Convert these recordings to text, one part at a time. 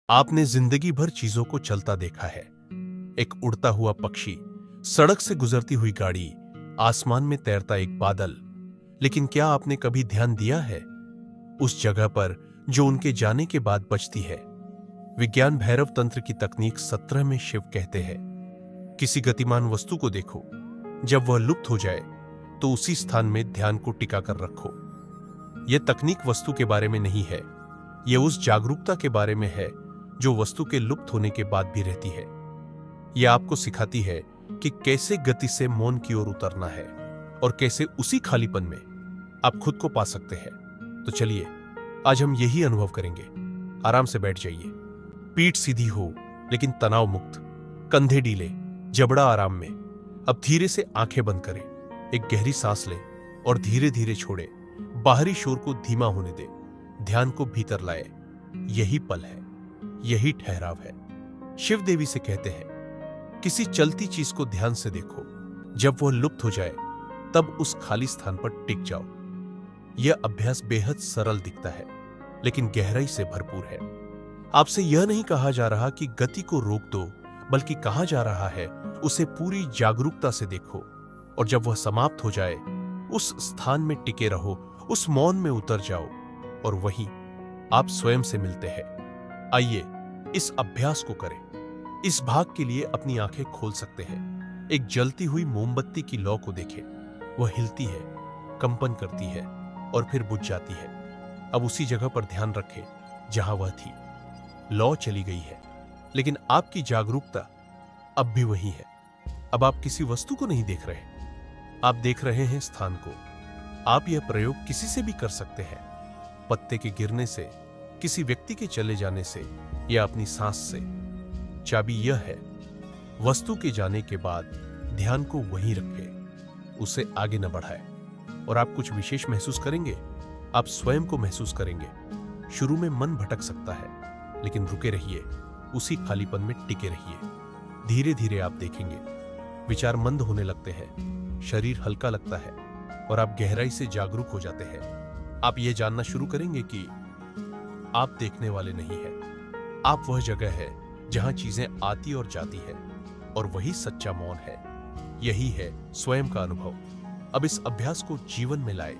आपने जिंदगी भर चीजों को चलता देखा है। एक उड़ता हुआ पक्षी, सड़क से गुजरती हुई गाड़ी, आसमान में तैरता एक बादल। लेकिन क्या आपने कभी ध्यान दिया है उस जगह पर जो उनके जाने के बाद बचती है? विज्ञान भैरव तंत्र की तकनीक 17 में शिव कहते हैं, किसी गतिमान वस्तु को देखो, जब वह लुप्त हो जाए तो उसी स्थान में ध्यान को टिका कर रखो। यह तकनीक वस्तु के बारे में नहीं है, यह उस जागरूकता के बारे में है जो वस्तु के लुप्त होने के बाद भी रहती है। यह आपको सिखाती है कि कैसे गति से मौन की ओर उतरना है और कैसे उसी खालीपन में आप खुद को पा सकते हैं। तो चलिए, आज हम यही अनुभव करेंगे। आराम से बैठ जाइए, पीठ सीधी हो लेकिन तनाव मुक्त, कंधे डीले, जबड़ा आराम में। अब धीरे से आंखें बंद करें, एक गहरी सांस ले और धीरे धीरे छोड़े। बाहरी शोर को धीमा होने दे, ध्यान को भीतर लाए। यही पल है, यही ठहराव है। शिव देवी से कहते हैं, किसी चलती चीज को ध्यान से देखो, जब वह लुप्त हो जाए तब उस खाली स्थान पर टिक जाओ। यह अभ्यास बेहद सरल दिखता है लेकिन गहराई से भरपूर है। आपसे यह नहीं कहा जा रहा कि गति को रोक दो, बल्कि कहा जा रहा है उसे पूरी जागरूकता से देखो, और जब वह समाप्त हो जाए उस स्थान में टिके रहो, उस मौन में उतर जाओ और वहीं आप स्वयं से मिलते हैं। आइए इस अभ्यास को करें। इस भाग के लिए अपनी आंखें खोल सकते हैं। एक जलती हुई मोमबत्ती की लौ को देखें, वह हिलती है, कंपन करती है और फिर बुझ जाती है। अब उसी जगह पर ध्यान रखें जहां वह थी। लौ चली गई है लेकिन आपकी जागरूकता अब भी वही है। अब आप किसी वस्तु को नहीं देख रहे, आप देख रहे हैं स्थान को। आप यह प्रयोग किसी से भी कर सकते हैं, पत्ते के गिरने से, किसी व्यक्ति के चले जाने से या अपनी सांस से। चाबी यह है, वस्तु के जाने के बाद ध्यान को वहीं रखें, उसे आगे न बढ़ाएं। और आप कुछ विशेष महसूस करेंगे, आप स्वयं को महसूस करेंगे। शुरू में मन भटक सकता है लेकिन रुके रहिए, उसी खालीपन में टिके रहिए। धीरे धीरे आप देखेंगे विचार मंद होने लगते हैं, शरीर हल्का लगता है और आप गहराई से जागरूक हो जाते हैं। आप यह जानना शुरू करेंगे कि आप देखने वाले नहीं हैं। आप वह जगह है जहां चीजें आती और जाती है, और वही सच्चा मौन है। यही है स्वयं का अनुभव। अब इस अभ्यास को जीवन में लाए।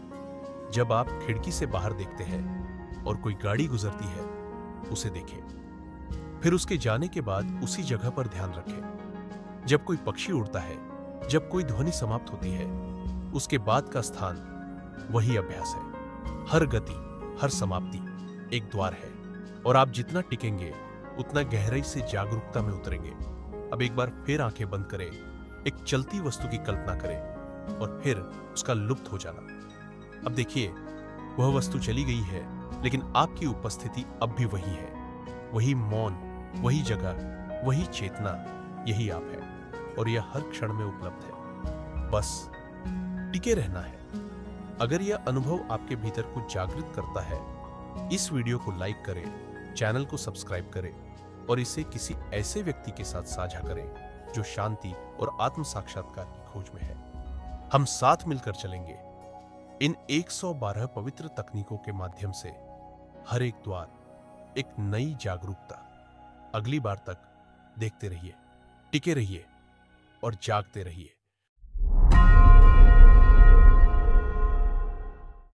जब आप खिड़की से बाहर देखते हैं और कोई गाड़ी गुजरती है, उसे देखें। फिर उसके जाने के बाद उसी जगह पर ध्यान रखें। जब कोई पक्षी उड़ता है, जब कोई ध्वनि समाप्त होती है, उसके बाद का स्थान वही अभ्यास है। हर गति, हर समाप्ति एक द्वार है, और आप जितना टिकेंगे उतना गहराई से जागरूकता में उतरेंगे। अब एक बार फिर आंखें बंद करें, एक चलती वस्तु की कल्पना करें और फिर उसका लुप्त हो जाना। अब देखिए, वह वस्तु चली गई है लेकिन आपकी उपस्थिति अब भी वही है। वही मौन, वही जगह, वही चेतना, यही आप है और यह हर क्षण में उपलब्ध है। बस टिके रहना है। अगर यह अनुभव आपके भीतर कुछ जागृत करता है, इस वीडियो को लाइक करें, चैनल को सब्सक्राइब करें और इसे किसी ऐसे व्यक्ति के साथ साझा करें जो शांति और आत्म साक्षात्कार की खोज में है। हम साथ मिलकर चलेंगे इन 112 पवित्र तकनीकों के माध्यम से। हर एक द्वार एक नई जागरूकता। अगली बार तक देखते रहिए, टिके रहिए और जागते रहिए।